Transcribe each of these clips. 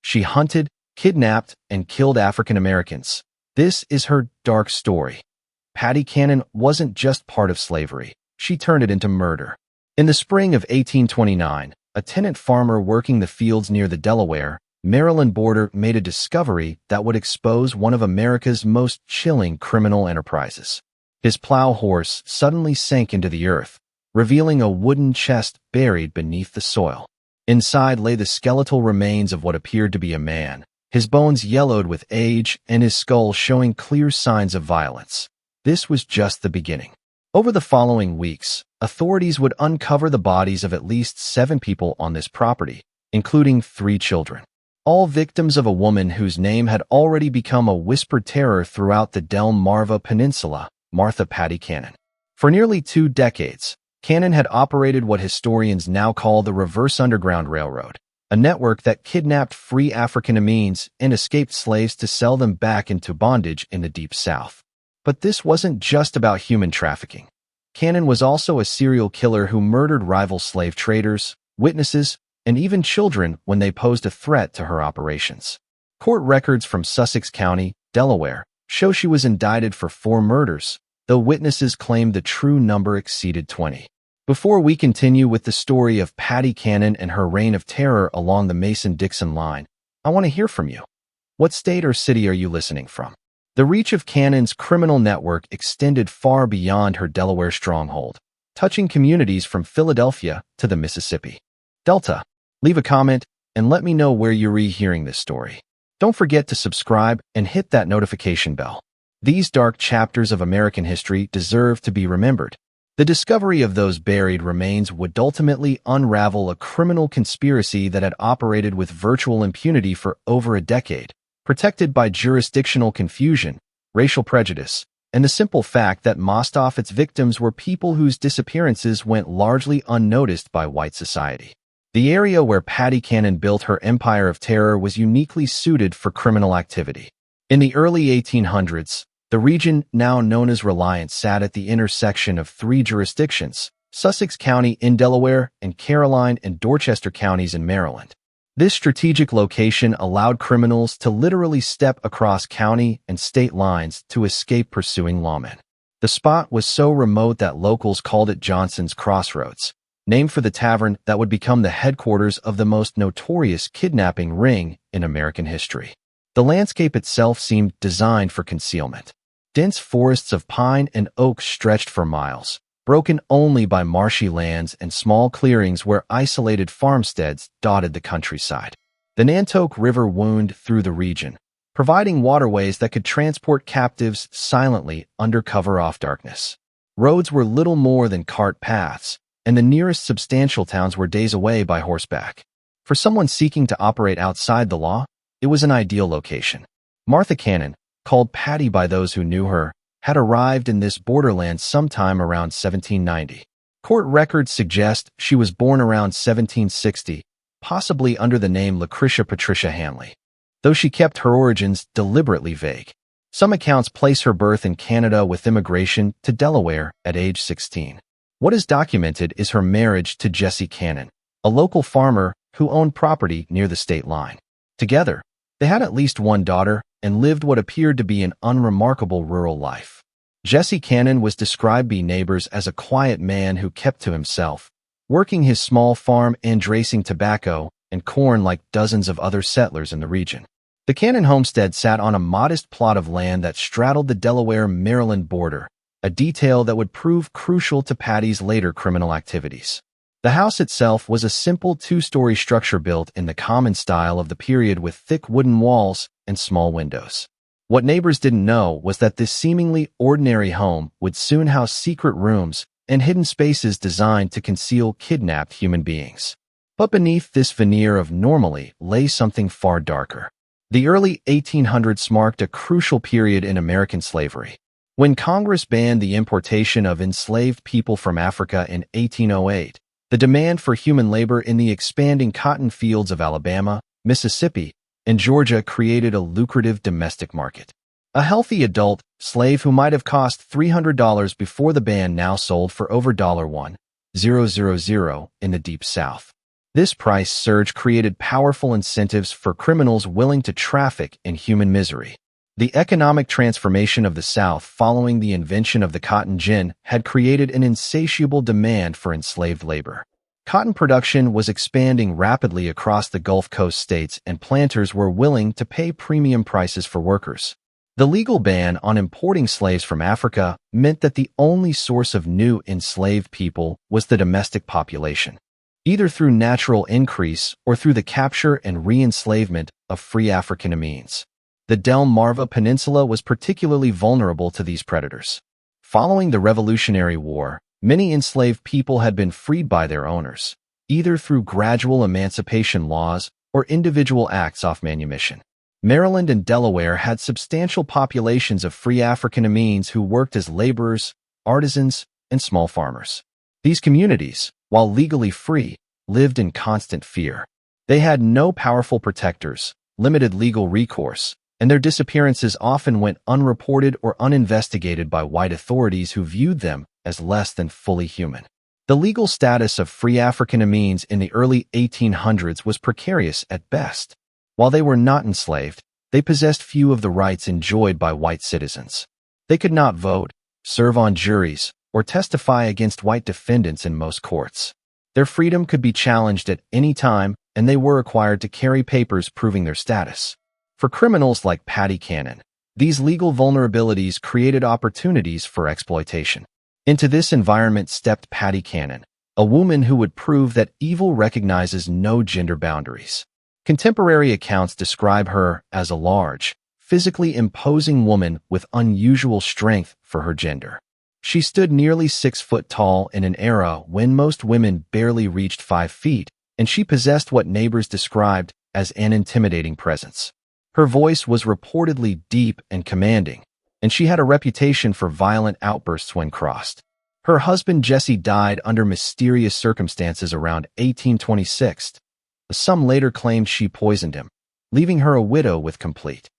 She hunted, kidnapped, and killed African Americans. This is her dark story. Patty Cannon wasn't just part of slavery. She turned it into murder. In the spring of 1829, a tenant farmer working the fields near the Delaware, Maryland border made a discovery that would expose one of America's most chilling criminal enterprises. His plow horse suddenly sank into the earth, revealing a wooden chest buried beneath the soil. Inside lay the skeletal remains of what appeared to be a man, his bones yellowed with age and his skull showing clear signs of violence. This was just the beginning. Over the following weeks, authorities would uncover the bodies of at least 7 people on this property, including 3 children, all victims of a woman whose name had already become a whispered terror throughout the Delmarva Peninsula, Martha Patty Cannon. For nearly 2 decades, Cannon had operated what historians now call the Reverse Underground Railroad, a network that kidnapped free African Americans and escaped slaves to sell them back into bondage in the Deep South. But this wasn't just about human trafficking. Cannon was also a serial killer who murdered rival slave traders, witnesses, and even children when they posed a threat to her operations. Court records from Sussex County, Delaware, show she was indicted for 4 murders, though witnesses claimed the true number exceeded 20. Before we continue with the story of Patty Cannon and her reign of terror along the Mason-Dixon line, I want to hear from you. What state or city are you listening from? The reach of Cannon's criminal network extended far beyond her Delaware stronghold, touching communities from Philadelphia to the Mississippi Delta. Leave a comment and let me know where you're rehearing this story. Don't forget to subscribe and hit that notification bell. These dark chapters of American history deserve to be remembered. The discovery of those buried remains would ultimately unravel a criminal conspiracy that had operated with virtual impunity for over a decade, protected by jurisdictional confusion, racial prejudice, and the simple fact that most of its victims were people whose disappearances went largely unnoticed by white society. The area where Patty Cannon built her empire of terror was uniquely suited for criminal activity. In the early 1800s, the region now known as Reliance sat at the intersection of 3 jurisdictions, Sussex County in Delaware and Caroline and Dorchester counties in Maryland. This strategic location allowed criminals to literally step across county and state lines to escape pursuing lawmen. The spot was so remote that locals called it Johnson's Crossroads, named for the tavern that would become the headquarters of the most notorious kidnapping ring in American history. The landscape itself seemed designed for concealment. Dense forests of pine and oak stretched for miles, broken only by marshy lands and small clearings where isolated farmsteads dotted the countryside. The Nantoke River wound through the region, providing waterways that could transport captives silently under cover of darkness. Roads were little more than cart paths, and the nearest substantial towns were days away by horseback. For someone seeking to operate outside the law, it was an ideal location. Martha Cannon, called Patty by those who knew her, had arrived in this borderland sometime around 1790. Court records suggest she was born around 1760, possibly under the name Lucretia Patricia Hanley, though she kept her origins deliberately vague. Some accounts place her birth in Canada with immigration to Delaware at age 16. What is documented is her marriage to Jesse Cannon, a local farmer who owned property near the state line. Together, they had at least 1 daughter and lived what appeared to be an unremarkable rural life. Jesse Cannon was described by neighbors as a quiet man who kept to himself, working his small farm and raising tobacco and corn like dozens of other settlers in the region. The Cannon homestead sat on a modest plot of land that straddled the Delaware-Maryland border, a detail that would prove crucial to Patty's later criminal activities. The house itself was a simple 2-story structure built in the common style of the period with thick wooden walls and small windows. What neighbors didn't know was that this seemingly ordinary home would soon house secret rooms and hidden spaces designed to conceal kidnapped human beings. But beneath this veneer of normalcy lay something far darker. The early 1800s marked a crucial period in American slavery. When Congress banned the importation of enslaved people from Africa in 1808, the demand for human labor in the expanding cotton fields of Alabama, Mississippi, and Georgia created a lucrative domestic market. A healthy adult slave who might have cost $300 before the ban now sold for over $1,000 in the Deep South. This price surge created powerful incentives for criminals willing to traffic in human misery. The economic transformation of the South following the invention of the cotton gin had created an insatiable demand for enslaved labor. Cotton production was expanding rapidly across the Gulf Coast states, and planters were willing to pay premium prices for workers. The legal ban on importing slaves from Africa meant that the only source of new enslaved people was the domestic population, either through natural increase or through the capture and re-enslavement of free African Americans. The Delmarva Peninsula was particularly vulnerable to these predators. Following the Revolutionary War, many enslaved people had been freed by their owners, either through gradual emancipation laws or individual acts of manumission. Maryland and Delaware had substantial populations of free African Americans who worked as laborers, artisans, and small farmers. These communities, while legally free, lived in constant fear. They had no powerful protectors, limited legal recourse, and their disappearances often went unreported or uninvestigated by white authorities who viewed them as less than fully human. The legal status of free African Americans in the early 1800s was precarious at best. While they were not enslaved, they possessed few of the rights enjoyed by white citizens. They could not vote, serve on juries, or testify against white defendants in most courts. Their freedom could be challenged at any time, and they were required to carry papers proving their status. For criminals like Patty Cannon, these legal vulnerabilities created opportunities for exploitation. Into this environment stepped Patty Cannon, a woman who would prove that evil recognizes no gender boundaries. Contemporary accounts describe her as a large, physically imposing woman with unusual strength for her gender. She stood nearly 6 foot tall in an era when most women barely reached 5 feet, and she possessed what neighbors described as an intimidating presence. Her voice was reportedly deep and commanding, and she had a reputation for violent outbursts when crossed. Her husband Jesse died under mysterious circumstances around 1826. Some later claimed she poisoned him, leaving her a widow with complete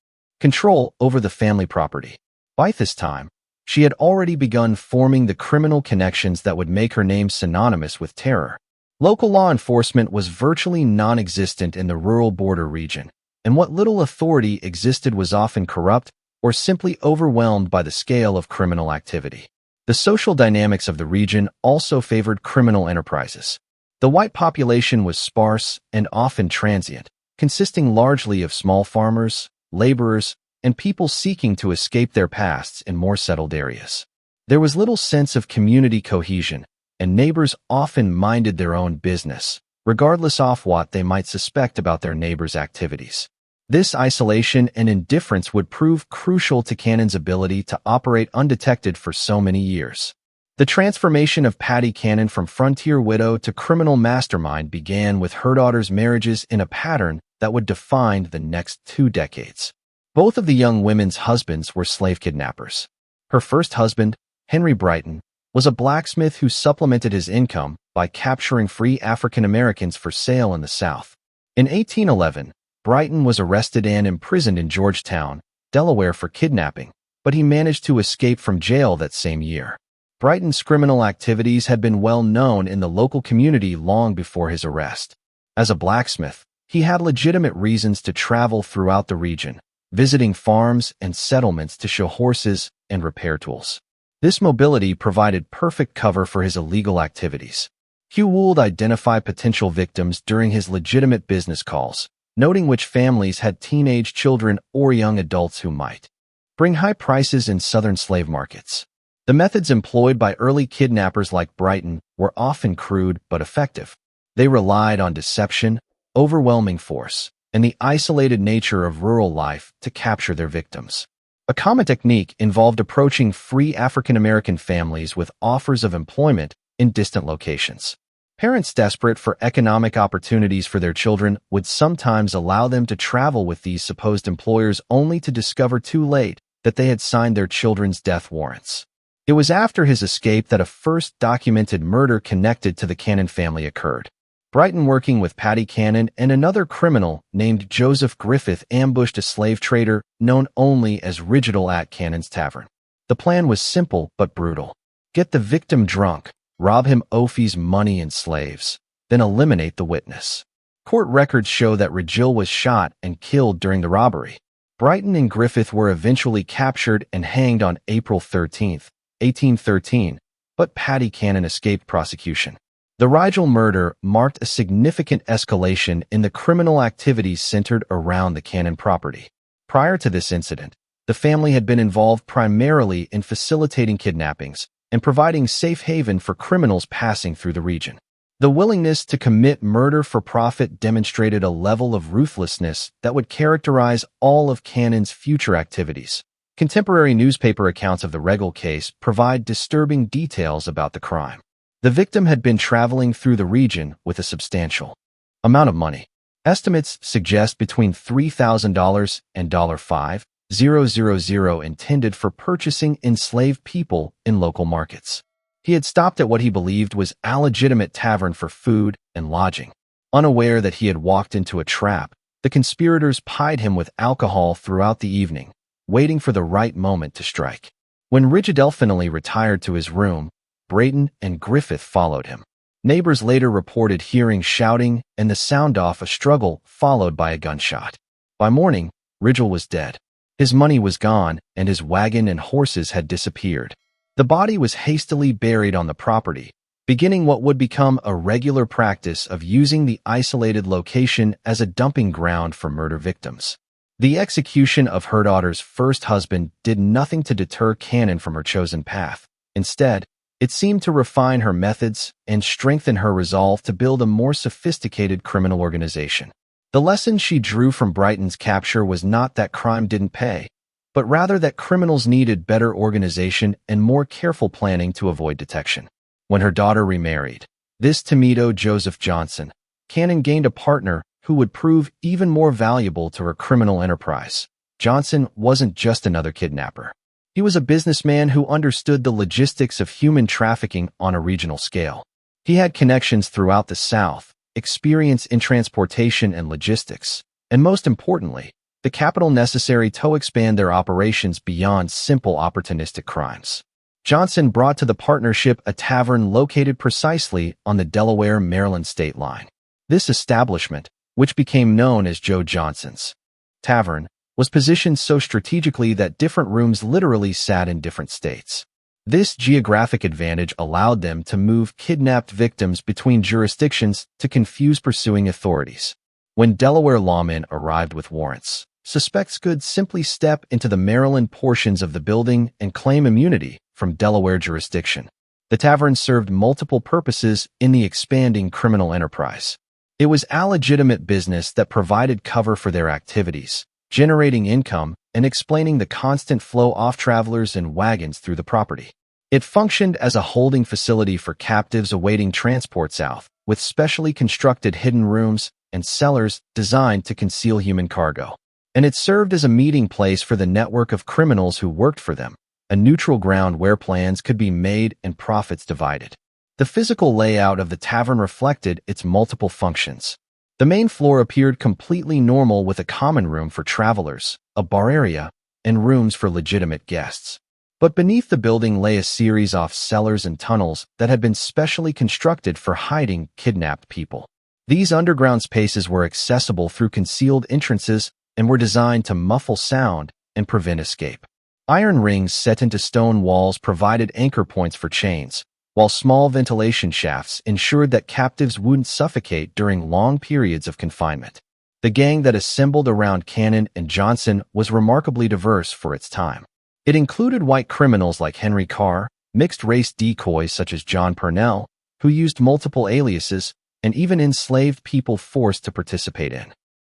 control over the family property. By this time, she had already begun forming the criminal connections that would make her name synonymous with terror. Local law enforcement was virtually non-existent in the rural border region, and what little authority existed was often corrupt or simply overwhelmed by the scale of criminal activity. The social dynamics of the region also favored criminal enterprises. The white population was sparse and often transient, consisting largely of small farmers, laborers, and people seeking to escape their pasts in more settled areas. There was little sense of community cohesion, and neighbors often minded their own business, regardless of what they might suspect about their neighbors' activities. This isolation and indifference would prove crucial to Cannon's ability to operate undetected for so many years. The transformation of Patty Cannon from frontier widow to criminal mastermind began with her daughter's marriages in a pattern that would define the next 2 decades. Both of the young women's husbands were slave kidnappers. Her first husband, Henry Brighton, was a blacksmith who supplemented his income by capturing free African Americans for sale in the South. In 1811, Brighton was arrested and imprisoned in Georgetown, Delaware for kidnapping, but he managed to escape from jail that same year. Brighton's criminal activities had been well known in the local community long before his arrest. As a blacksmith, he had legitimate reasons to travel throughout the region, visiting farms and settlements to show horses and repair tools. This mobility provided perfect cover for his illegal activities. Hugh would identify potential victims during his legitimate business calls, noting which families had teenage children or young adults who might bring high prices in southern slave markets. The methods employed by early kidnappers like Brighton were often crude but effective. They relied on deception, overwhelming force, and the isolated nature of rural life to capture their victims. A common technique involved approaching free African American families with offers of employment in distant locations. Parents desperate for economic opportunities for their children would sometimes allow them to travel with these supposed employers only to discover too late that they had signed their children's death warrants. It was after his escape that a first documented murder connected to the Cannon family occurred. Brighton, working with Patty Cannon and another criminal named Joseph Griffith, ambushed a slave trader known only as Rigidal at Cannon's tavern. The plan was simple but brutal. Get the victim drunk, rob him of his money and slaves, then eliminate the witness. Court records show that Ridgell was shot and killed during the robbery. Brighton and Griffith were eventually captured and hanged on April 13, 1813, but Paddy Cannon escaped prosecution. The Ridgell murder marked a significant escalation in the criminal activities centered around the Cannon property. Prior to this incident, the family had been involved primarily in facilitating kidnappings and providing safe haven for criminals passing through the region. The willingness to commit murder for profit demonstrated a level of ruthlessness that would characterize all of Cannon's future activities. Contemporary newspaper accounts of the Ridgell case provide disturbing details about the crime. The victim had been traveling through the region with a substantial amount of money. Estimates suggest between $3,000 and $5,000 intended for purchasing enslaved people in local markets. He had stopped at what he believed was a legitimate tavern for food and lodging. Unaware that he had walked into a trap, the conspirators plied him with alcohol throughout the evening, waiting for the right moment to strike. When Ridgell finally retired to his room, Brayton and Griffith followed him. Neighbors later reported hearing shouting and the sound of a struggle followed by a gunshot. By morning, Ridgell was dead. His money was gone and his wagon and horses had disappeared. The body was hastily buried on the property, beginning what would become a regular practice of using the isolated location as a dumping ground for murder victims. The execution of her daughter's first husband did nothing to deter Cannon from her chosen path. Instead, it seemed to refine her methods and strengthen her resolve to build a more sophisticated criminal organization. The lesson she drew from Brighton's capture was not that crime didn't pay, but rather that criminals needed better organization and more careful planning to avoid detection. When her daughter remarried, this Tometo Joseph Johnson, Cannon gained a partner who would prove even more valuable to her criminal enterprise. Johnson wasn't just another kidnapper. He was a businessman who understood the logistics of human trafficking on a regional scale. He had connections throughout the South, experience in transportation and logistics, and most importantly, the capital necessary to expand their operations beyond simple opportunistic crimes. Johnson brought to the partnership a tavern located precisely on the Delaware-Maryland state line. This establishment, which became known as Joe Johnson's Tavern, was positioned so strategically that different rooms literally sat in different states. This geographic advantage allowed them to move kidnapped victims between jurisdictions to confuse pursuing authorities. When Delaware lawmen arrived with warrants, suspects could simply step into the Maryland portions of the building and claim immunity from Delaware jurisdiction. The tavern served multiple purposes in the expanding criminal enterprise. It was a legitimate business that provided cover for their activities, generating income and explaining the constant flow of travelers and wagons through the property. It functioned as a holding facility for captives awaiting transport south, with specially constructed hidden rooms and cellars designed to conceal human cargo. And it served as a meeting place for the network of criminals who worked for them, a neutral ground where plans could be made and profits divided. The physical layout of the tavern reflected its multiple functions. The main floor appeared completely normal with a common room for travelers, a bar area, and rooms for legitimate guests. But beneath the building lay a series of cellars and tunnels that had been specially constructed for hiding kidnapped people. These underground spaces were accessible through concealed entrances and were designed to muffle sound and prevent escape. Iron rings set into stone walls provided anchor points for chains, while small ventilation shafts ensured that captives wouldn't suffocate during long periods of confinement. The gang that assembled around Cannon and Johnson was remarkably diverse for its time. It included white criminals like Henry Carr, mixed-race decoys such as John Purnell, who used multiple aliases, and even enslaved people forced to participate in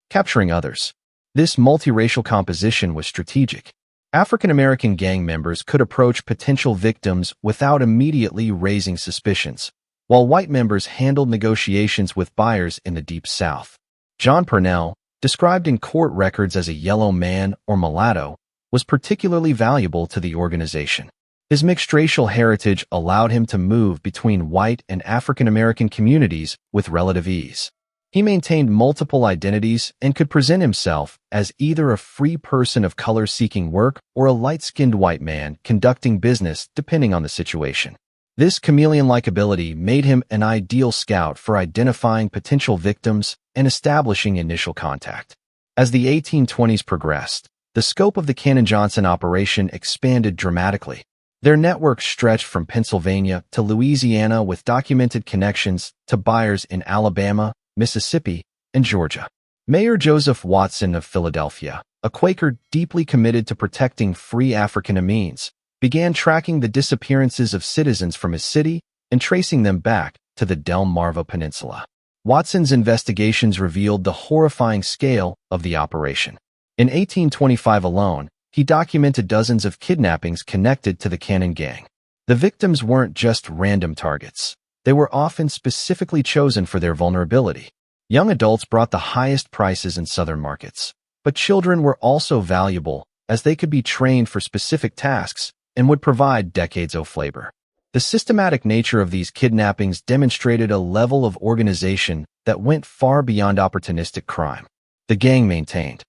capturing others. This multiracial composition was strategic. African-American gang members could approach potential victims without immediately raising suspicions, while white members handled negotiations with buyers in the Deep South. John Purnell, described in court records as a yellow man or mulatto, was particularly valuable to the organization. His mixed racial heritage allowed him to move between white and African-American communities with relative ease. He maintained multiple identities and could present himself as either a free person of color seeking work or a light-skinned white man conducting business depending on the situation. This chameleon-like ability made him an ideal scout for identifying potential victims and establishing initial contact. As the 1820s progressed, the scope of the Cannon-Johnson operation expanded dramatically. Their network stretched from Pennsylvania to Louisiana with documented connections to buyers in Alabama, Mississippi, and Georgia. Mayor Joseph Watson of Philadelphia, a Quaker deeply committed to protecting free African Americans, began tracking the disappearances of citizens from his city and tracing them back to the Delmarva Peninsula. Watson's investigations revealed the horrifying scale of the operation. In 1825 alone, he documented dozens of kidnappings connected to the Cannon gang. The victims weren't just random targets. They were often specifically chosen for their vulnerability. Young adults brought the highest prices in southern markets, but children were also valuable as they could be trained for specific tasks and would provide decades of labor. The systematic nature of these kidnappings demonstrated a level of organization that went far beyond opportunistic crime. The gang maintained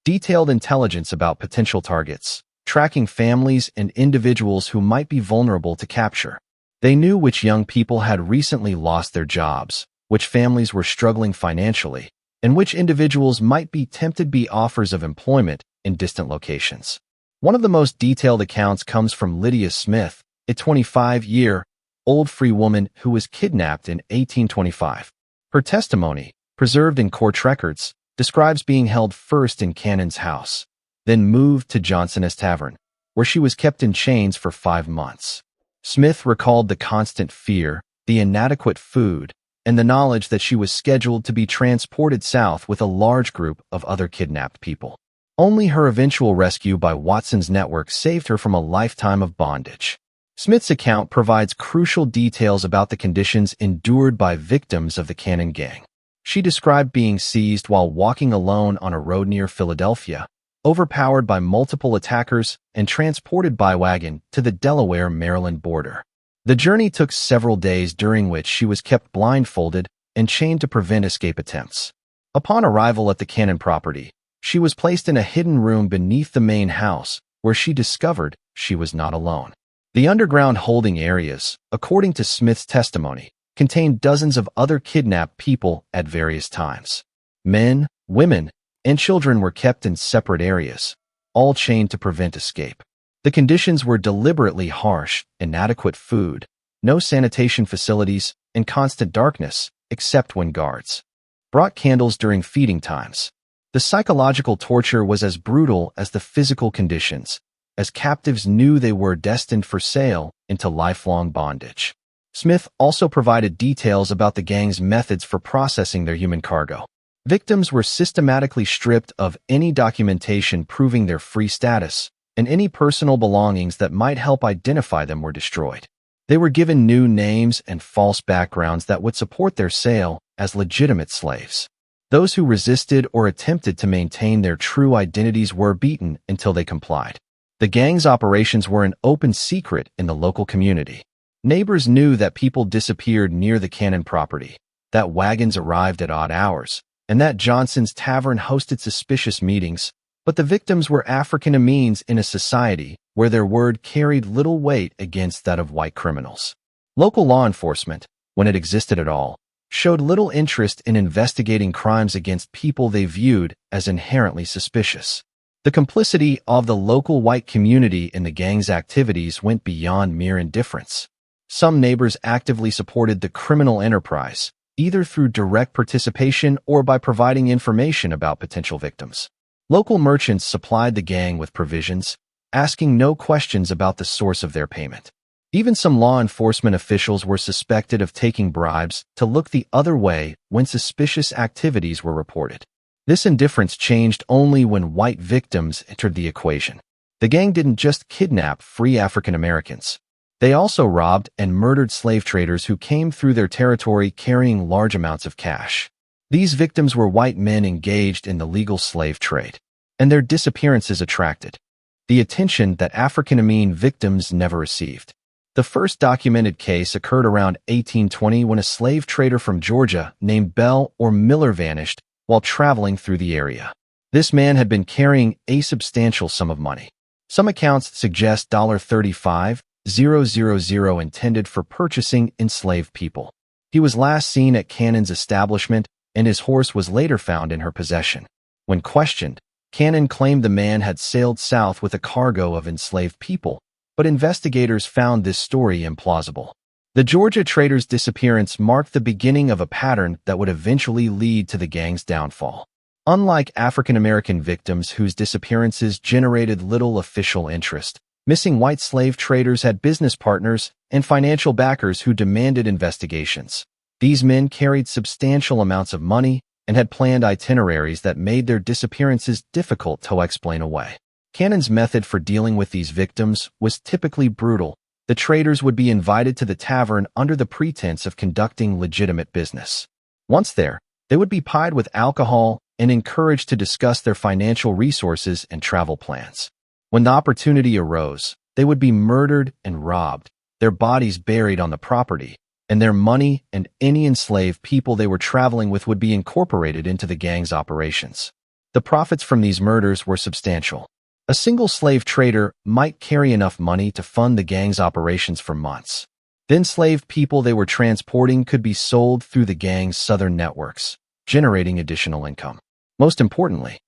detailed intelligence about potential targets, tracking families and individuals who might be vulnerable to capture. They knew which young people had recently lost their jobs, which families were struggling financially, and which individuals might be tempted by offers of employment in distant locations. One of the most detailed accounts comes from Lydia Smith, a 25-year-old free woman who was kidnapped in 1825. Her testimony, preserved in court records, describes being held first in Cannon's house, then moved to Johnson's Tavern, where she was kept in chains for 5 months. Smith recalled the constant fear, the inadequate food, and the knowledge that she was scheduled to be transported south with a large group of other kidnapped people. Only her eventual rescue by Watson's network saved her from a lifetime of bondage. Smith's account provides crucial details about the conditions endured by victims of the Cannon gang. She described being seized while walking alone on a road near Philadelphia, overpowered by multiple attackers, and transported by wagon to the Delaware-Maryland border. The journey took several days, during which she was kept blindfolded and chained to prevent escape attempts. Upon arrival at the Cannon property, she was placed in a hidden room beneath the main house, where she discovered she was not alone. The underground holding areas, according to Smith's testimony, contained dozens of other kidnapped people at various times. Men, women, and children were kept in separate areas, all chained to prevent escape. The conditions were deliberately harsh: inadequate food, no sanitation facilities, and constant darkness, except when guards brought candles during feeding times. The psychological torture was as brutal as the physical conditions, as captives knew they were destined for sale into lifelong bondage. Smith also provided details about the gang's methods for processing their human cargo. Victims were systematically stripped of any documentation proving their free status, and any personal belongings that might help identify them were destroyed. They were given new names and false backgrounds that would support their sale as legitimate slaves. Those who resisted or attempted to maintain their true identities were beaten until they complied. The gang's operations were an open secret in the local community. Neighbors knew that people disappeared near the Cannon property, that wagons arrived at odd hours, and that Johnson's Tavern hosted suspicious meetings, but the victims were African Americans in a society where their word carried little weight against that of white criminals. Local law enforcement, when it existed at all, showed little interest in investigating crimes against people they viewed as inherently suspicious. The complicity of the local white community in the gang's activities went beyond mere indifference. Some neighbors actively supported the criminal enterprise, either through direct participation or by providing information about potential victims. Local merchants supplied the gang with provisions, asking no questions about the source of their payment. Even some law enforcement officials were suspected of taking bribes to look the other way when suspicious activities were reported. This indifference changed only when white victims entered the equation. The gang didn't just kidnap free African Americans. They also robbed and murdered slave traders who came through their territory carrying large amounts of cash. These victims were white men engaged in the legal slave trade, and their disappearances attracted the attention that African American victims never received. The first documented case occurred around 1820 when a slave trader from Georgia named Bell or Miller vanished while traveling through the area. This man had been carrying a substantial sum of money. Some accounts suggest $35 intended for purchasing enslaved people. He was last seen at Cannon's establishment, and his horse was later found in her possession. When questioned, Cannon claimed the man had sailed south with a cargo of enslaved people, but investigators found this story implausible. The Georgia trader's disappearance marked the beginning of a pattern that would eventually lead to the gang's downfall. Unlike African-American victims whose disappearances generated little official interest, missing white slave traders had business partners and financial backers who demanded investigations. These men carried substantial amounts of money and had planned itineraries that made their disappearances difficult to explain away. Cannon's method for dealing with these victims was typically brutal. The traders would be invited to the tavern under the pretense of conducting legitimate business. Once there, they would be pied with alcohol and encouraged to discuss their financial resources and travel plans. When the opportunity arose, they would be murdered and robbed, their bodies buried on the property, and their money and any enslaved people they were traveling with would be incorporated into the gang's operations. The profits from these murders were substantial. A single slave trader might carry enough money to fund the gang's operations for months. The enslaved people they were transporting could be sold through the gang's southern networks, generating additional income. Most importantly,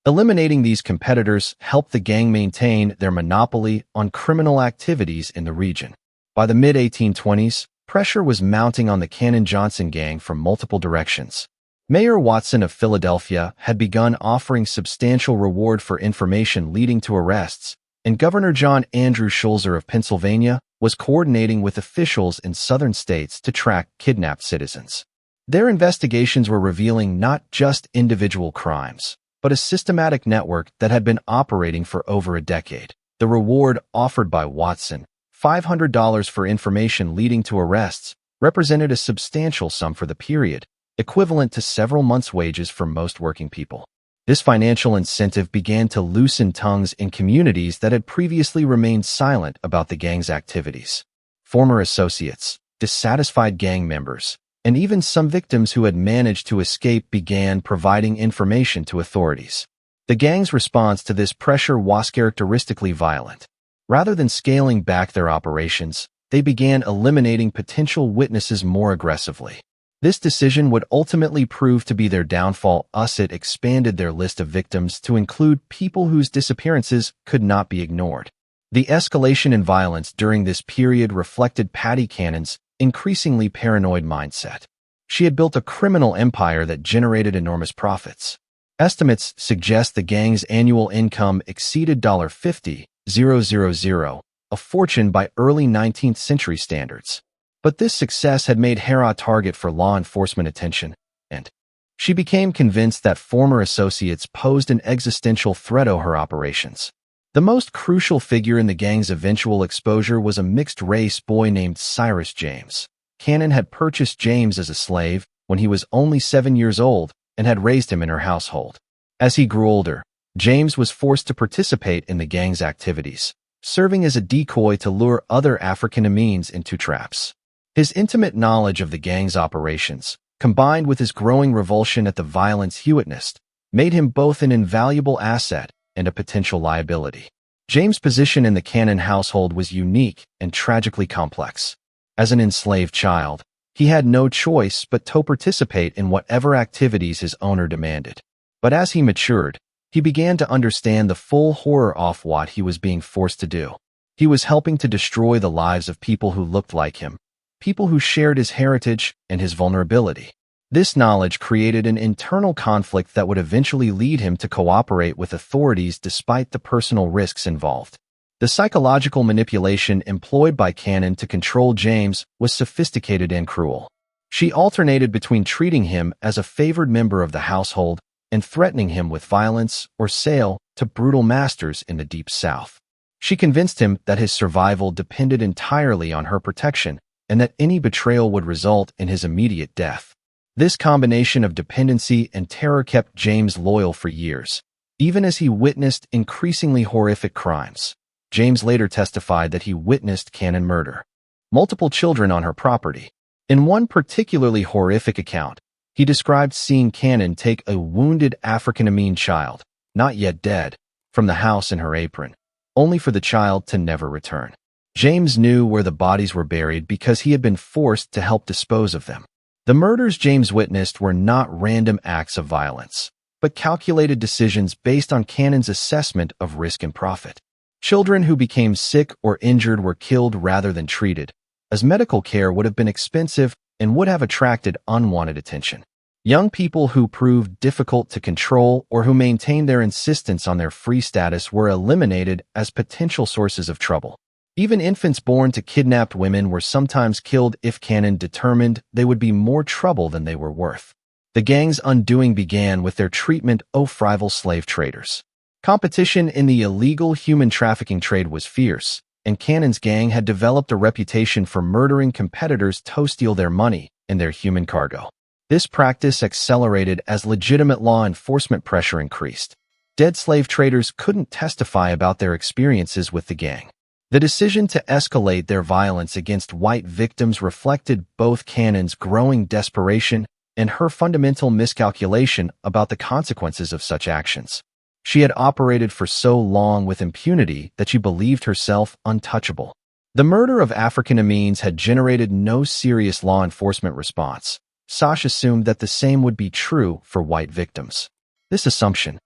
eliminating these competitors helped the gang maintain their monopoly on criminal activities in the region. By the mid-1820s, pressure was mounting on the Cannon-Johnson gang from multiple directions. Mayor Watson of Philadelphia had begun offering substantial reward for information leading to arrests, and Governor John Andrew Schulzer of Pennsylvania was coordinating with officials in southern states to track kidnapped citizens. Their investigations were revealing not just individual crimes, but a systematic network that had been operating for over a decade. The reward offered by Watson, $500 for information leading to arrests, represented a substantial sum for the period, equivalent to several months' wages for most working people. This financial incentive began to loosen tongues in communities that had previously remained silent about the gang's activities. Former associates, dissatisfied gang members, and even some victims who had managed to escape began providing information to authorities. The gang's response to this pressure was characteristically violent. Rather than scaling back their operations, they began eliminating potential witnesses more aggressively. This decision would ultimately prove to be their downfall, as it expanded their list of victims to include people whose disappearances could not be ignored. The escalation in violence during this period reflected Patty Cannon's increasingly paranoid mindset. She had built a criminal empire that generated enormous profits. Estimates suggest the gang's annual income exceeded $50,000, a fortune by early 19th century standards. But this success had made her a target for law enforcement attention, and she became convinced that former associates posed an existential threat to her operations. The most crucial figure in the gang's eventual exposure was a mixed-race boy named Cyrus James. Cannon had purchased James as a slave when he was only 7 years old and had raised him in her household. As he grew older, James was forced to participate in the gang's activities, serving as a decoy to lure other African-Americans into traps. His intimate knowledge of the gang's operations, combined with his growing revulsion at the violence he witnessed, made him both an invaluable asset and a potential liability. James' position in the Cannon household was unique and tragically complex. As an enslaved child, he had no choice but to participate in whatever activities his owner demanded. But as he matured, he began to understand the full horror of what he was being forced to do. He was helping to destroy the lives of people who looked like him, people who shared his heritage and his vulnerability. This knowledge created an internal conflict that would eventually lead him to cooperate with authorities despite the personal risks involved. The psychological manipulation employed by Cannon to control James was sophisticated and cruel. She alternated between treating him as a favored member of the household and threatening him with violence or sale to brutal masters in the Deep South. She convinced him that his survival depended entirely on her protection and that any betrayal would result in his immediate death. This combination of dependency and terror kept James loyal for years, even as he witnessed increasingly horrific crimes. James later testified that he witnessed Cannon murder multiple children on her property. In one particularly horrific account, he described seeing Cannon take a wounded African-American child, not yet dead, from the house in her apron, only for the child to never return. James knew where the bodies were buried because he had been forced to help dispose of them. The murders James witnessed were not random acts of violence, but calculated decisions based on Cannon's assessment of risk and profit. Children who became sick or injured were killed rather than treated, as medical care would have been expensive and would have attracted unwanted attention. Young people who proved difficult to control or who maintained their insistence on their free status were eliminated as potential sources of trouble. Even infants born to kidnapped women were sometimes killed if Cannon determined they would be more trouble than they were worth. The gang's undoing began with their treatment of rival slave traders. Competition in the illegal human trafficking trade was fierce, and Cannon's gang had developed a reputation for murdering competitors to steal their money and their human cargo. This practice accelerated as legitimate law enforcement pressure increased. Dead slave traders couldn't testify about their experiences with the gang. The decision to escalate their violence against white victims reflected both Cannon's growing desperation and her fundamental miscalculation about the consequences of such actions. She had operated for so long with impunity that she believed herself untouchable. The murder of African Americans had generated no serious law enforcement response. Sash assumed that the same would be true for white victims. This assumption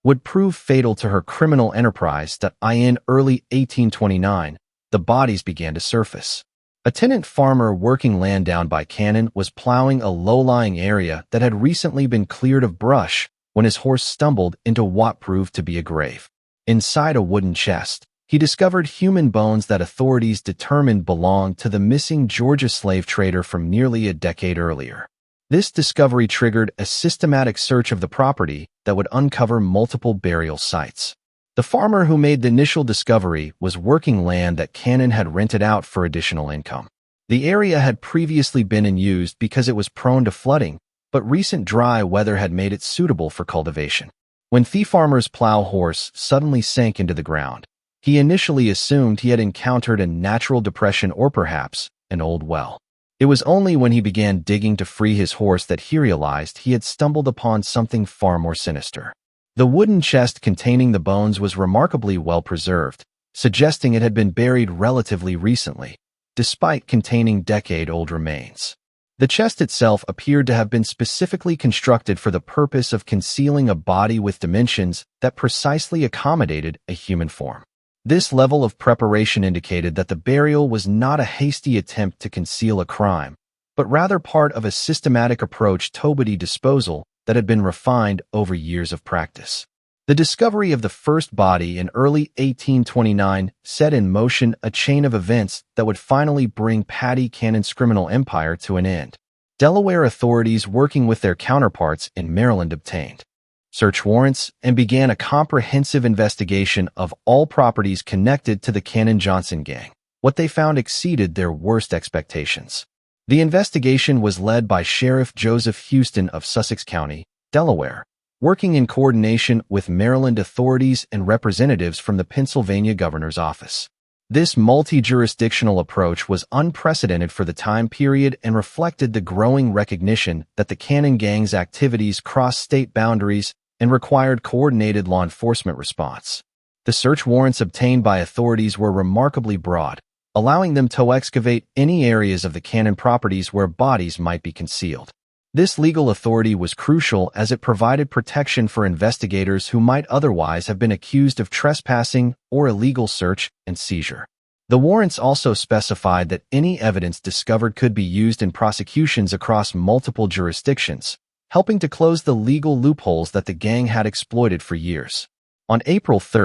would prove fatal to her criminal enterprise that in early 1829, the bodies began to surface. A tenant farmer working land down by Cannon was plowing a low-lying area that had recently been cleared of brush when his horse stumbled into what proved to be a grave. Inside a wooden chest, he discovered human bones that authorities determined belonged to the missing Georgia slave trader from nearly a decade earlier. This discovery triggered a systematic search of the property that would uncover multiple burial sites. The farmer who made the initial discovery was working land that Cannon had rented out for additional income. The area had previously been unused because it was prone to flooding, but recent dry weather had made it suitable for cultivation. When the farmer's plow horse suddenly sank into the ground, he initially assumed he had encountered a natural depression or perhaps an old well. It was only when he began digging to free his horse that he realized he had stumbled upon something far more sinister. The wooden chest containing the bones was remarkably well preserved, suggesting it had been buried relatively recently, despite containing decade-old remains. The chest itself appeared to have been specifically constructed for the purpose of concealing a body with dimensions that precisely accommodated a human form. This level of preparation indicated that the burial was not a hasty attempt to conceal a crime, but rather part of a systematic approach to body disposal that had been refined over years of practice. The discovery of the first body in early 1829 set in motion a chain of events that would finally bring Paddy Cannon's criminal empire to an end. Delaware authorities, working with their counterparts in Maryland, obtained search warrants and began a comprehensive investigation of all properties connected to the Cannon-Johnson gang. What they found exceeded their worst expectations. The investigation was led by Sheriff Joseph Houston of Sussex County, Delaware, working in coordination with Maryland authorities and representatives from the Pennsylvania governor's office. This multi-jurisdictional approach was unprecedented for the time period and reflected the growing recognition that the Cannon gang's activities crossed state boundaries and required coordinated law enforcement response. The search warrants obtained by authorities were remarkably broad, allowing them to excavate any areas of the Cannon properties where bodies might be concealed. This legal authority was crucial as it provided protection for investigators who might otherwise have been accused of trespassing or illegal search and seizure. The warrants also specified that any evidence discovered could be used in prosecutions across multiple jurisdictions, helping to close the legal loopholes that the gang had exploited for years. On April 3,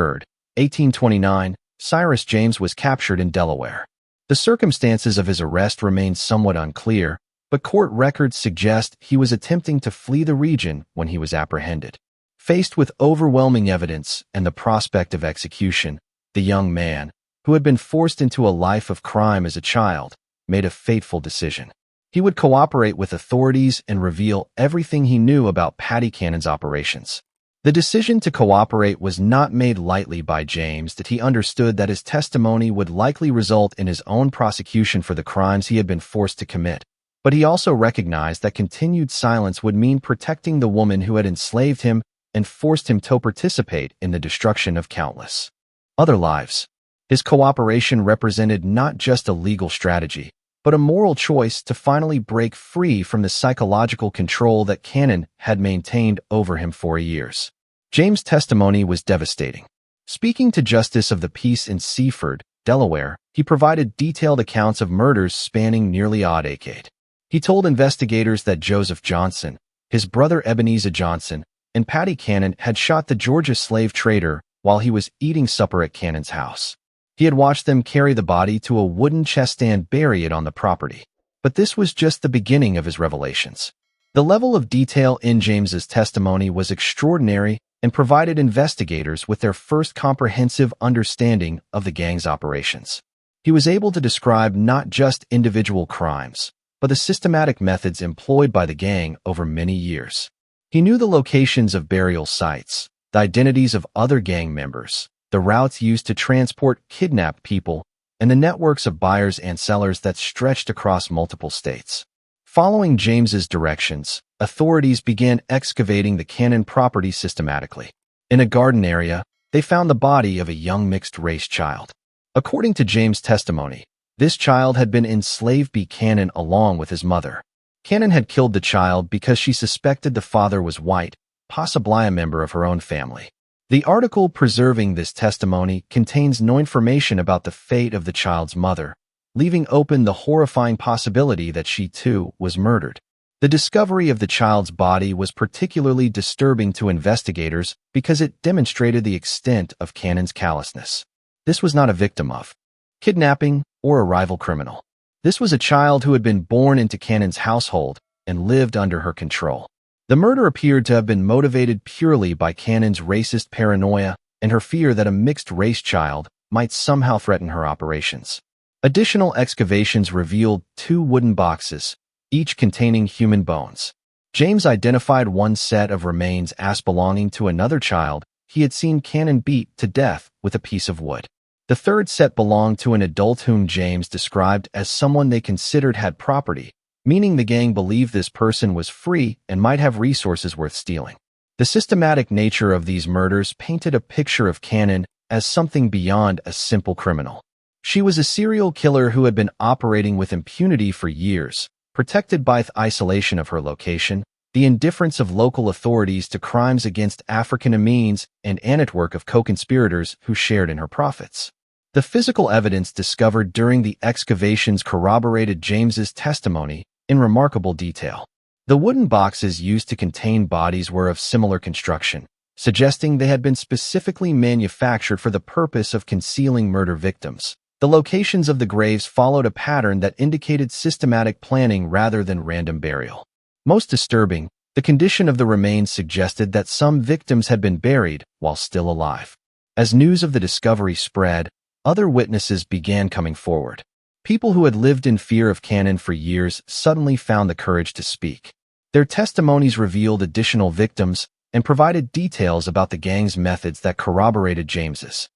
1829, Cyrus James was captured in Delaware. The circumstances of his arrest remained somewhat unclear, but court records suggest he was attempting to flee the region when he was apprehended. Faced with overwhelming evidence and the prospect of execution, the young man, who had been forced into a life of crime as a child, made a fateful decision. He would cooperate with authorities and reveal everything he knew about Paddy Cannon's operations. The decision to cooperate was not made lightly by James, that he understood that his testimony would likely result in his own prosecution for the crimes he had been forced to commit. But he also recognized that continued silence would mean protecting the woman who had enslaved him and forced him to participate in the destruction of countless other lives. His cooperation represented not just a legal strategy, but a moral choice to finally break free from the psychological control that Cannon had maintained over him for years. James' testimony was devastating. Speaking to Justice of the Peace in Seaford, Delaware, he provided detailed accounts of murders spanning nearly a decade. He told investigators that Joseph Johnson, his brother Ebenezer Johnson, and Patty Cannon had shot the Georgia slave trader while he was eating supper at Cannon's house. He had watched them carry the body to a wooden chest and bury it on the property. But this was just the beginning of his revelations. The level of detail in James's testimony was extraordinary and provided investigators with their first comprehensive understanding of the gang's operations. He was able to describe not just individual crimes, but the systematic methods employed by the gang over many years. He knew the locations of burial sites, the identities of other gang members, the routes used to transport kidnapped people, and the networks of buyers and sellers that stretched across multiple states. Following James's directions, authorities began excavating the Cannon property systematically. In a garden area, they found the body of a young mixed-race child. According to James' testimony, this child had been enslaved by Cannon along with his mother. Cannon had killed the child because she suspected the father was white, possibly a member of her own family. The article preserving this testimony contains no information about the fate of the child's mother, leaving open the horrifying possibility that she too was murdered. The discovery of the child's body was particularly disturbing to investigators because it demonstrated the extent of Cannon's callousness. This was not a victim of kidnapping or a rival criminal. This was a child who had been born into Cannon's household and lived under her control. The murder appeared to have been motivated purely by Cannon's racist paranoia and her fear that a mixed-race child might somehow threaten her operations. Additional excavations revealed 2 wooden boxes, each containing human bones. James identified one set of remains as belonging to another child he had seen Cannon beat to death with a piece of wood. The third set belonged to an adult whom James described as someone they considered had property, meaning the gang believed this person was free and might have resources worth stealing. The systematic nature of these murders painted a picture of Cannon as something beyond a simple criminal. She was a serial killer who had been operating with impunity for years, protected by the isolation of her location, the indifference of local authorities to crimes against African Americans, and a network of co-conspirators who shared in her profits. The physical evidence discovered during the excavations corroborated James's testimony in remarkable detail. The wooden boxes used to contain bodies were of similar construction, suggesting they had been specifically manufactured for the purpose of concealing murder victims. The locations of the graves followed a pattern that indicated systematic planning rather than random burial. Most disturbing, the condition of the remains suggested that some victims had been buried while still alive. As news of the discovery spread, other witnesses began coming forward. People who had lived in fear of Cannon for years suddenly found the courage to speak. Their testimonies revealed additional victims and provided details about the gang's methods that corroborated James's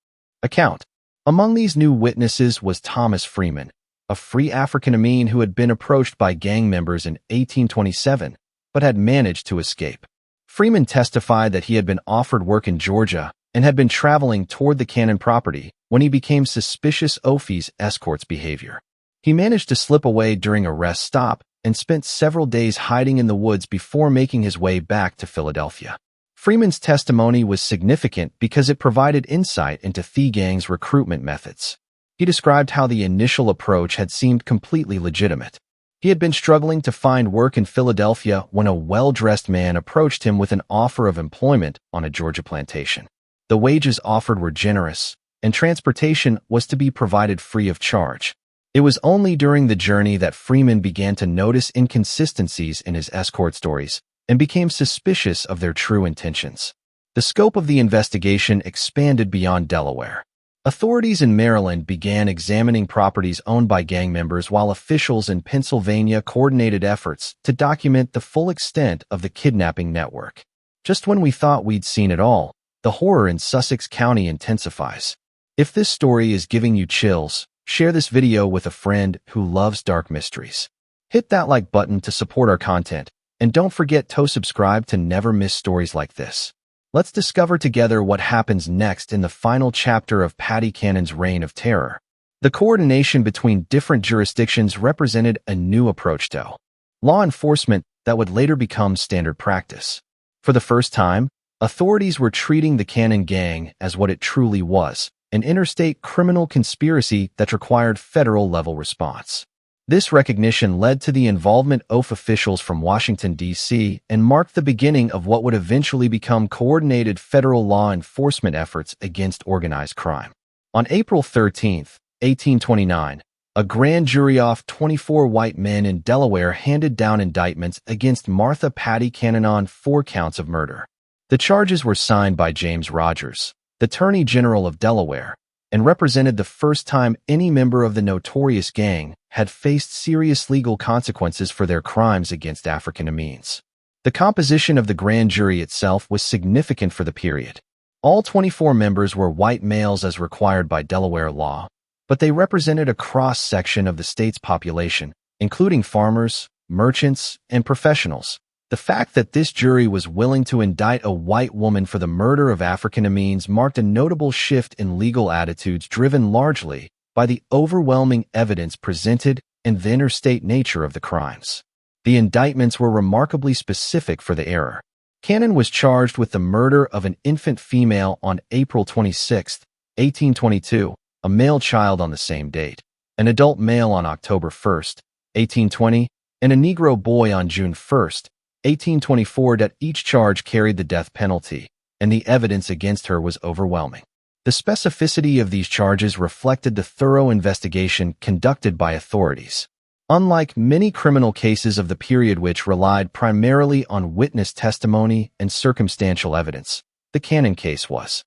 account. Among these new witnesses was Thomas Freeman, a free African American who had been approached by gang members in 1827, but had managed to escape. Freeman testified that he had been offered work in Georgia and had been traveling toward the Cannon property when he became suspicious of his escort's behavior. He managed to slip away during a rest stop and spent several days hiding in the woods before making his way back to Philadelphia. Freeman's testimony was significant because it provided insight into the gang's recruitment methods. He described how the initial approach had seemed completely legitimate. He had been struggling to find work in Philadelphia when a well-dressed man approached him with an offer of employment on a Georgia plantation. The wages offered were generous, and transportation was to be provided free of charge. It was only during the journey that Freeman began to notice inconsistencies in his escort stories and became suspicious of their true intentions. The scope of the investigation expanded beyond Delaware. Authorities in Maryland began examining properties owned by gang members while officials in Pennsylvania coordinated efforts to document the full extent of the kidnapping network. Just when we thought we'd seen it all, the horror in Sussex County intensifies. If this story is giving you chills, share this video with a friend who loves dark mysteries. Hit that like button to support our content, and don't forget to subscribe to never miss stories like this. Let's discover together what happens next in the final chapter of Patty Cannon's reign of terror. The coordination between different jurisdictions represented a new approach to law enforcement that would later become standard practice. For the first time, authorities were treating the Cannon Gang as what it truly was, an interstate criminal conspiracy that required federal-level response. This recognition led to the involvement of officials from Washington, D.C., and marked the beginning of what would eventually become coordinated federal law enforcement efforts against organized crime. On April 13, 1829, a grand jury of 24 white men in Delaware handed down indictments against Martha Patty Cannon on 4 counts of murder. The charges were signed by James Rogers, the Attorney General of Delaware, and represented the first time any member of the notorious gang had faced serious legal consequences for their crimes against African Americans. The composition of the grand jury itself was significant for the period. All 24 members were white males as required by Delaware law, but they represented a cross-section of the state's population, including farmers, merchants, and professionals. The fact that this jury was willing to indict a white woman for the murder of African Americans marked a notable shift in legal attitudes driven largely by the overwhelming evidence presented and the interstate nature of the crimes. The indictments were remarkably specific for the era. Cannon was charged with the murder of an infant female on April 26, 1822, a male child on the same date, an adult male on October 1, 1820, and a Negro boy on June 1, 1824. That each charge carried the death penalty, and the evidence against her was overwhelming. The specificity of these charges reflected the thorough investigation conducted by authorities. Unlike many criminal cases of the period which relied primarily on witness testimony and circumstantial evidence, the Cannon case was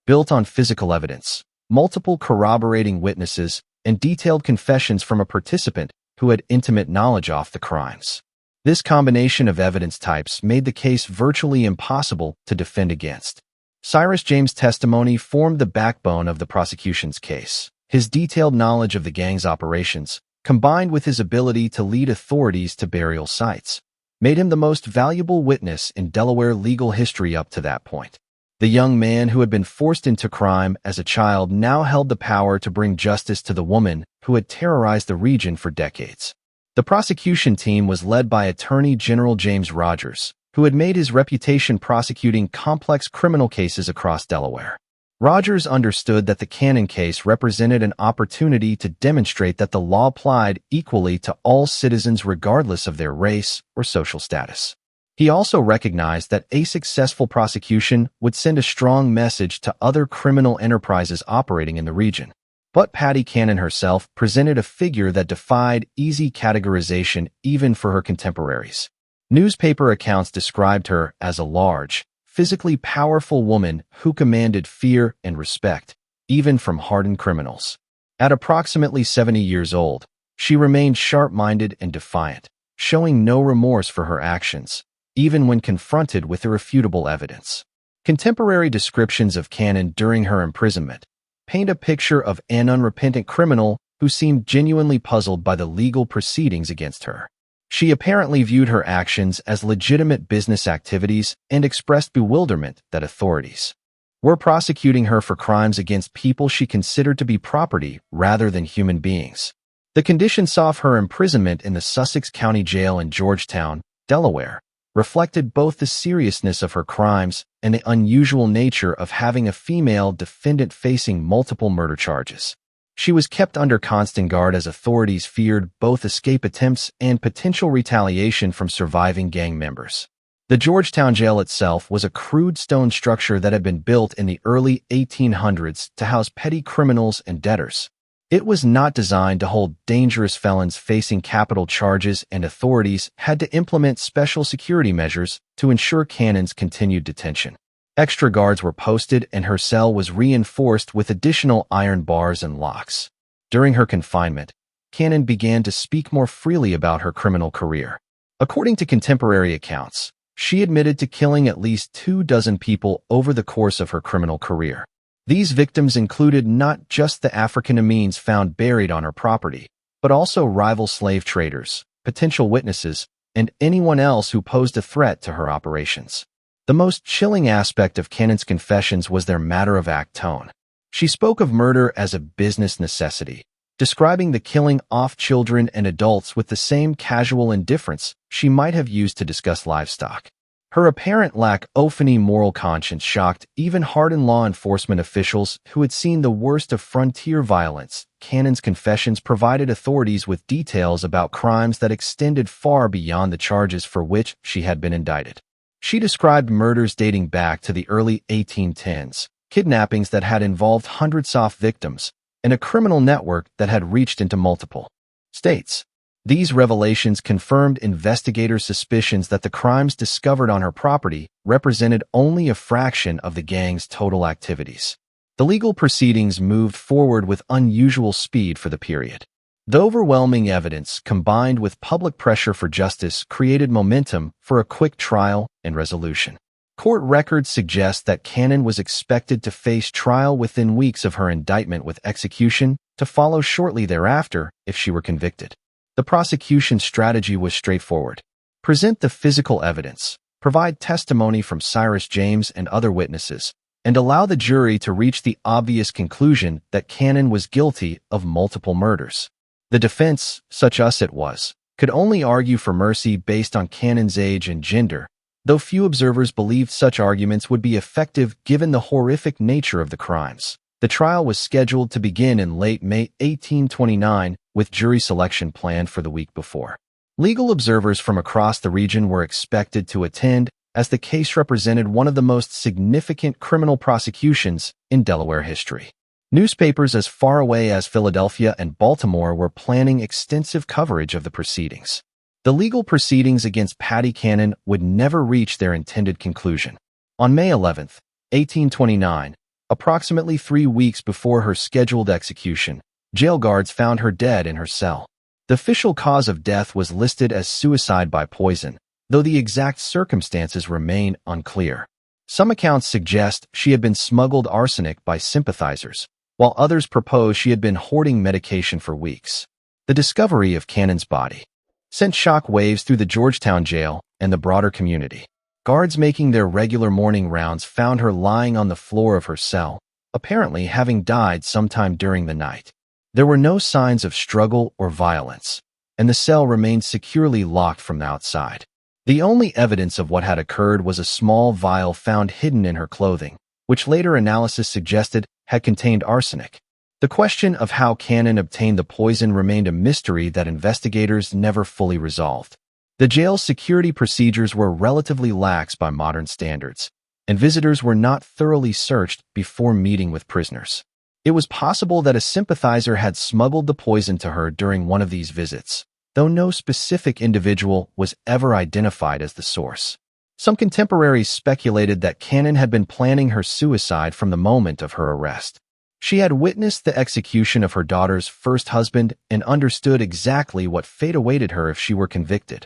built on physical evidence, multiple corroborating witnesses, and detailed confessions from a participant who had intimate knowledge of the crimes. This combination of evidence types made the case virtually impossible to defend against. Cyrus James' testimony formed the backbone of the prosecution's case. His detailed knowledge of the gang's operations, combined with his ability to lead authorities to burial sites, made him the most valuable witness in Delaware legal history up to that point. The young man who had been forced into crime as a child now held the power to bring justice to the woman who had terrorized the region for decades. The prosecution team was led by Attorney General James Rogers, who had made his reputation prosecuting complex criminal cases across Delaware. Rogers understood that the Cannon case represented an opportunity to demonstrate that the law applied equally to all citizens regardless of their race or social status. He also recognized that a successful prosecution would send a strong message to other criminal enterprises operating in the region. But Patty Cannon herself presented a figure that defied easy categorization even for her contemporaries. Newspaper accounts described her as a large, physically powerful woman who commanded fear and respect, even from hardened criminals. At approximately 70 years old, she remained sharp-minded and defiant, showing no remorse for her actions, even when confronted with irrefutable evidence. Contemporary descriptions of Cannon during her imprisonment paint a picture of an unrepentant criminal who seemed genuinely puzzled by the legal proceedings against her. She apparently viewed her actions as legitimate business activities and expressed bewilderment that authorities were prosecuting her for crimes against people she considered to be property rather than human beings. The conditions of her imprisonment in the Sussex County Jail in Georgetown, Delaware, reflected both the seriousness of her crimes and the unusual nature of having a female defendant facing multiple murder charges. She was kept under constant guard as authorities feared both escape attempts and potential retaliation from surviving gang members. The Georgetown jail itself was a crude stone structure that had been built in the early 1800s to house petty criminals and debtors. It was not designed to hold dangerous felons facing capital charges, and authorities had to implement special security measures to ensure Cannon's continued detention. Extra guards were posted, and her cell was reinforced with additional iron bars and locks. During her confinement, Cannon began to speak more freely about her criminal career. According to contemporary accounts, she admitted to killing at least 24 people over the course of her criminal career. These victims included not just the African Americans found buried on her property, but also rival slave traders, potential witnesses, and anyone else who posed a threat to her operations. The most chilling aspect of Cannon's confessions was their matter-of-fact tone. She spoke of murder as a business necessity, describing the killing off children and adults with the same casual indifference she might have used to discuss livestock. Her apparent lack of any moral conscience shocked even hardened law enforcement officials who had seen the worst of frontier violence. Cannon's confessions provided authorities with details about crimes that extended far beyond the charges for which she had been indicted. She described murders dating back to the early 1810s, kidnappings that had involved hundreds of victims, and a criminal network that had reached into multiple states. These revelations confirmed investigators' suspicions that the crimes discovered on her property represented only a fraction of the gang's total activities. The legal proceedings moved forward with unusual speed for the period. The overwhelming evidence, combined with public pressure for justice, created momentum for a quick trial and resolution. Court records suggest that Cannon was expected to face trial within weeks of her indictment, with execution to follow shortly thereafter if she were convicted. The prosecution's strategy was straightforward. Present the physical evidence, provide testimony from Cyrus James and other witnesses, and allow the jury to reach the obvious conclusion that Cannon was guilty of multiple murders. The defense, such as it was, could only argue for mercy based on Cannon's age and gender, though few observers believed such arguments would be effective given the horrific nature of the crimes. The trial was scheduled to begin in late May 1829, with jury selection planned for the week before. Legal observers from across the region were expected to attend, as the case represented one of the most significant criminal prosecutions in Delaware history. Newspapers as far away as Philadelphia and Baltimore were planning extensive coverage of the proceedings. The legal proceedings against Patty Cannon would never reach their intended conclusion. On May 11, 1829, approximately 3 weeks before her scheduled execution, jail guards found her dead in her cell. The official cause of death was listed as suicide by poison, though the exact circumstances remain unclear. Some accounts suggest she had been smuggled arsenic by sympathizers, while others propose she had been hoarding medication for weeks. The discovery of Cannon's body sent shock waves through the Georgetown jail and the broader community. Guards making their regular morning rounds found her lying on the floor of her cell, apparently having died sometime during the night. There were no signs of struggle or violence, and the cell remained securely locked from the outside. The only evidence of what had occurred was a small vial found hidden in her clothing, which later analysis suggested had contained arsenic. The question of how Cannon obtained the poison remained a mystery that investigators never fully resolved. The jail's security procedures were relatively lax by modern standards, and visitors were not thoroughly searched before meeting with prisoners. It was possible that a sympathizer had smuggled the poison to her during one of these visits, though no specific individual was ever identified as the source. Some contemporaries speculated that Cannon had been planning her suicide from the moment of her arrest. She had witnessed the execution of her daughter's first husband and understood exactly what fate awaited her if she were convicted.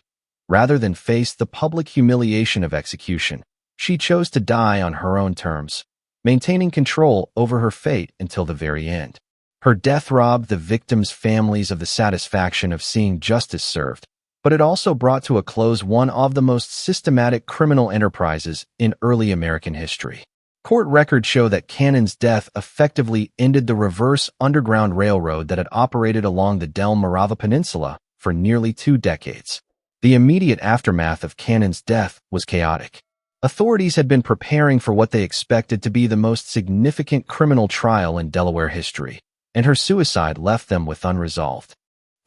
Rather than face the public humiliation of execution, she chose to die on her own terms, maintaining control over her fate until the very end. Her death robbed the victims' families of the satisfaction of seeing justice served, but it also brought to a close one of the most systematic criminal enterprises in early American history. Court records show that Cannon's death effectively ended the reverse underground railroad that had operated along the Delaware Peninsula for nearly 2 decades. The immediate aftermath of Cannon's death was chaotic. Authorities had been preparing for what they expected to be the most significant criminal trial in Delaware history, and her suicide left them with unresolved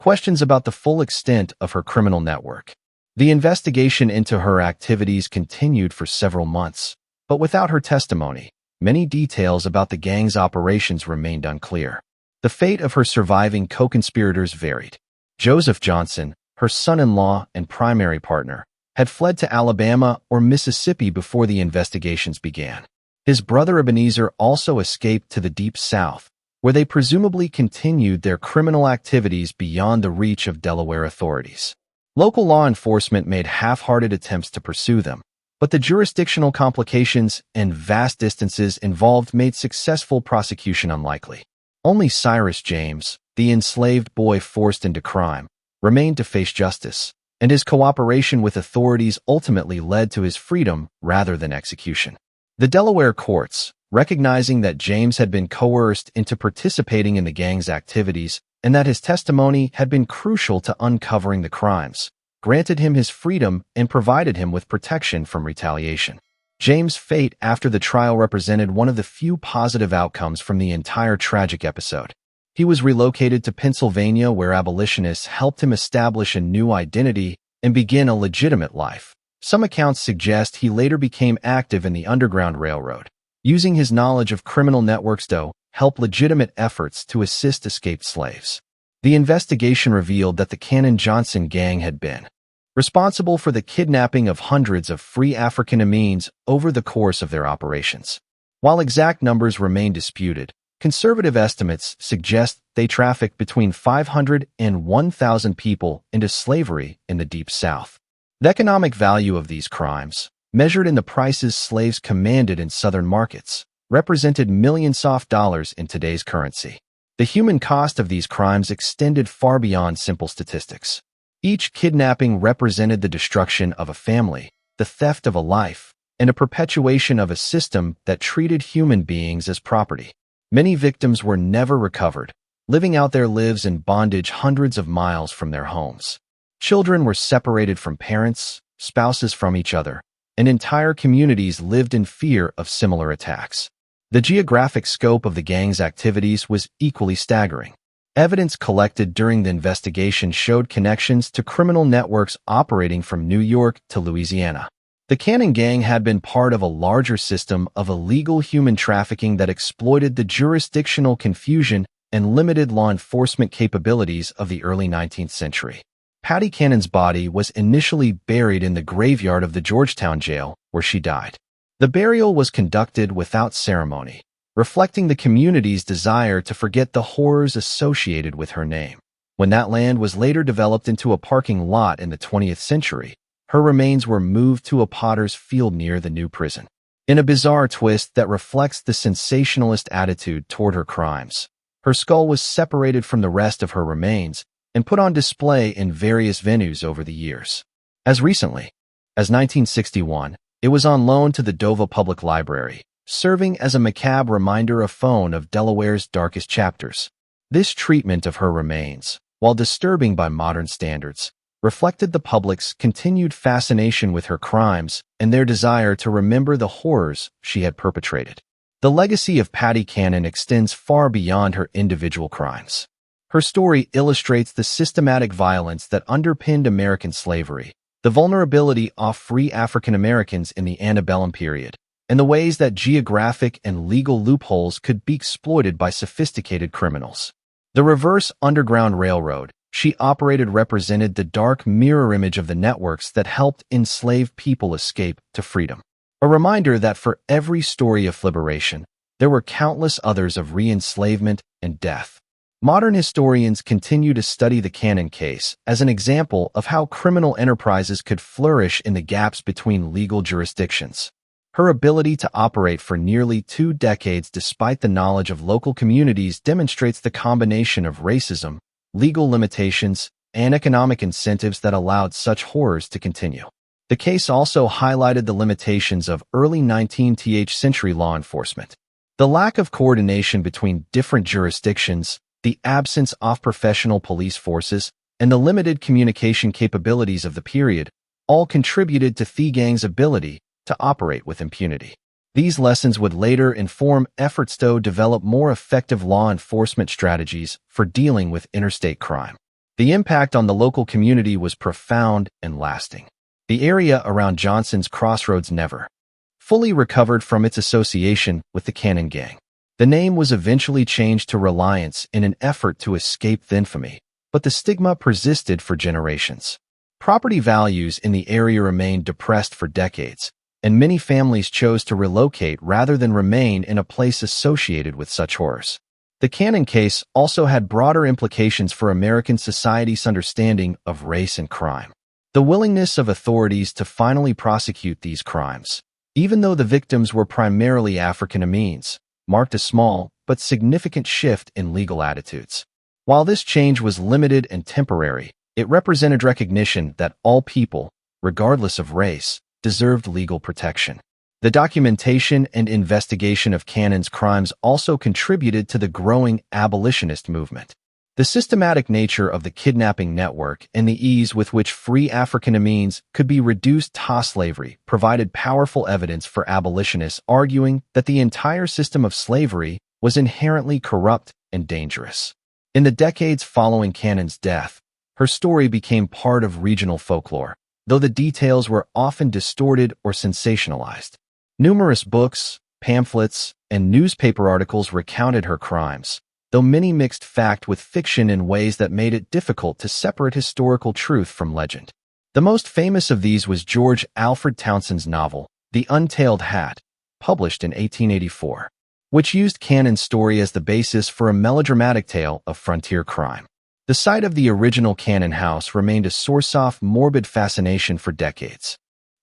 questions about the full extent of her criminal network. The investigation into her activities continued for several months, but without her testimony, many details about the gang's operations remained unclear. The fate of her surviving co-conspirators varied. Joseph Johnson, her son-in-law and primary partner, had fled to Alabama or Mississippi before the investigations began. His brother Ebenezer also escaped to the Deep South, where they presumably continued their criminal activities beyond the reach of Delaware authorities. Local law enforcement made half-hearted attempts to pursue them, but the jurisdictional complications and vast distances involved made successful prosecution unlikely. Only Cyrus James, the enslaved boy forced into crime, remained to face justice. and his cooperation with authorities ultimately led to his freedom rather than execution. The Delaware courts, recognizing that James had been coerced into participating in the gang's activities and that his testimony had been crucial to uncovering the crimes, granted him his freedom and provided him with protection from retaliation. James' fate after the trial represented one of the few positive outcomes from the entire tragic episode. He was relocated to Pennsylvania, where abolitionists helped him establish a new identity and begin a legitimate life. Some accounts suggest he later became active in the Underground Railroad, using his knowledge of criminal networks to help legitimate efforts to assist escaped slaves. The investigation revealed that the Cannon-Johnson gang had been responsible for the kidnapping of hundreds of free African Americans over the course of their operations. While exact numbers remain disputed, conservative estimates suggest they trafficked between 500 and 1,000 people into slavery in the Deep South. The economic value of these crimes, measured in the prices slaves commanded in southern markets, represented millions of dollars in today's currency. The human cost of these crimes extended far beyond simple statistics. Each kidnapping represented the destruction of a family, the theft of a life, and a perpetuation of a system that treated human beings as property. Many victims were never recovered, living out their lives in bondage hundreds of miles from their homes. Children were separated from parents, spouses from each other, and entire communities lived in fear of similar attacks. The geographic scope of the gang's activities was equally staggering. Evidence collected during the investigation showed connections to criminal networks operating from New York to Louisiana. The Cannon gang had been part of a larger system of illegal human trafficking that exploited the jurisdictional confusion and limited law enforcement capabilities of the early 19th century. Patty Cannon's body was initially buried in the graveyard of the Georgetown jail, where she died. The burial was conducted without ceremony, reflecting the community's desire to forget the horrors associated with her name. When that land was later developed into a parking lot in the 20th century, her remains were moved to a potter's field near the new prison. In a bizarre twist that reflects the sensationalist attitude toward her crimes, her skull was separated from the rest of her remains and put on display in various venues over the years. As recently as 1961, it was on loan to the Dover Public Library, serving as a macabre reminder of Delaware's darkest chapters. This treatment of her remains, while disturbing by modern standards, reflected the public's continued fascination with her crimes and their desire to remember the horrors she had perpetrated. The legacy of Patty Cannon extends far beyond her individual crimes. Her story illustrates the systematic violence that underpinned American slavery, the vulnerability of free African Americans in the antebellum period, and the ways that geographic and legal loopholes could be exploited by sophisticated criminals. The reverse Underground Railroad she operated represented the dark mirror image of the networks that helped enslaved people escape to freedom. A reminder that for every story of liberation, there were countless others of re-enslavement and death. Modern historians continue to study the Cannon case as an example of how criminal enterprises could flourish in the gaps between legal jurisdictions. Her ability to operate for nearly 2 decades despite the knowledge of local communities demonstrates the combination of racism, legal limitations, and economic incentives that allowed such horrors to continue. The case also highlighted the limitations of early 19th century law enforcement. The lack of coordination between different jurisdictions, the absence of professional police forces, and the limited communication capabilities of the period all contributed to the gang's ability to operate with impunity. These lessons would later inform efforts to develop more effective law enforcement strategies for dealing with interstate crime. The impact on the local community was profound and lasting. The area around Johnson's Crossroads never fully recovered from its association with the Cannon gang. The name was eventually changed to Reliance in an effort to escape the infamy, but the stigma persisted for generations. Property values in the area remained depressed for decades, and many families chose to relocate rather than remain in a place associated with such horrors. The Cannon case also had broader implications for American society's understanding of race and crime. The willingness of authorities to finally prosecute these crimes, even though the victims were primarily African Americans, marked a small but significant shift in legal attitudes. While this change was limited and temporary, It represented recognition that all people, regardless of race, deserved legal protection. The documentation and investigation of Cannon's crimes also contributed to the growing abolitionist movement. The systematic nature of the kidnapping network and the ease with which free African Americans could be reduced to slavery provided powerful evidence for abolitionists arguing that the entire system of slavery was inherently corrupt and dangerous. In the decades following Cannon's death, her story became part of regional folklore, though the details were often distorted or sensationalized. Numerous books, pamphlets, and newspaper articles recounted her crimes, though many mixed fact with fiction in ways that made it difficult to separate historical truth from legend. The most famous of these was George Alfred Townsend's novel, The Untailed Hat, published in 1884, which used Cannon's story as the basis for a melodramatic tale of frontier crime. The site of the original Cannon house remained a source of morbid fascination for decades.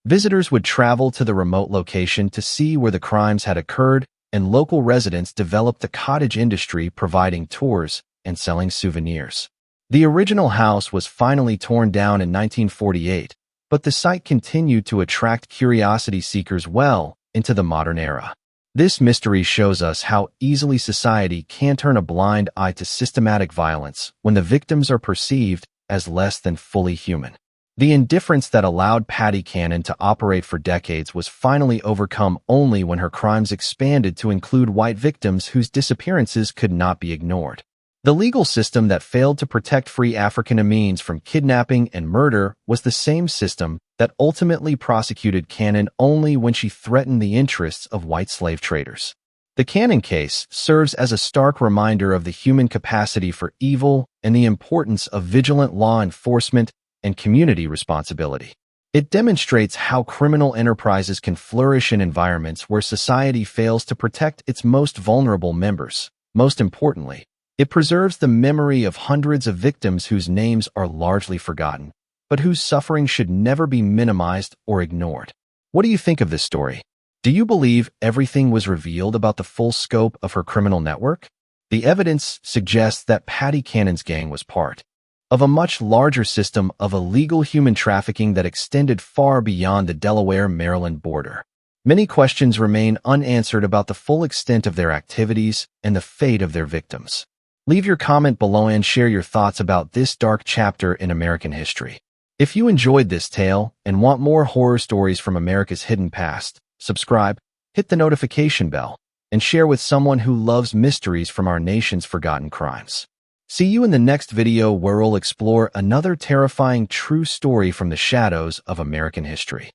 Visitors would travel to the remote location to see where the crimes had occurred, and local residents developed the cottage industry providing tours and selling souvenirs. The original house was finally torn down in 1948, but the site continued to attract curiosity seekers well into the modern era. This mystery shows us how easily society can turn a blind eye to systematic violence when the victims are perceived as less than fully human. The indifference that allowed Patty Cannon to operate for decades was finally overcome only when her crimes expanded to include white victims whose disappearances could not be ignored. The legal system that failed to protect free African Americans from kidnapping and murder was the same system that ultimately prosecuted Cannon only when she threatened the interests of white slave traders. The Cannon case serves as a stark reminder of the human capacity for evil and the importance of vigilant law enforcement and community responsibility. It demonstrates how criminal enterprises can flourish in environments where society fails to protect its most vulnerable members. Most importantly, it preserves the memory of hundreds of victims whose names are largely forgotten, but whose suffering should never be minimized or ignored. What do you think of this story? Do you believe everything was revealed about the full scope of her criminal network? The evidence suggests that Patty Cannon's gang was part of a much larger system of illegal human trafficking that extended far beyond the Delaware-Maryland border. Many questions remain unanswered about the full extent of their activities and the fate of their victims. Leave your comment below and share your thoughts about this dark chapter in American history. If you enjoyed this tale and want more horror stories from America's hidden past, subscribe, hit the notification bell, and share with someone who loves mysteries from our nation's forgotten crimes. See you in the next video where we'll explore another terrifying true story from the shadows of American history.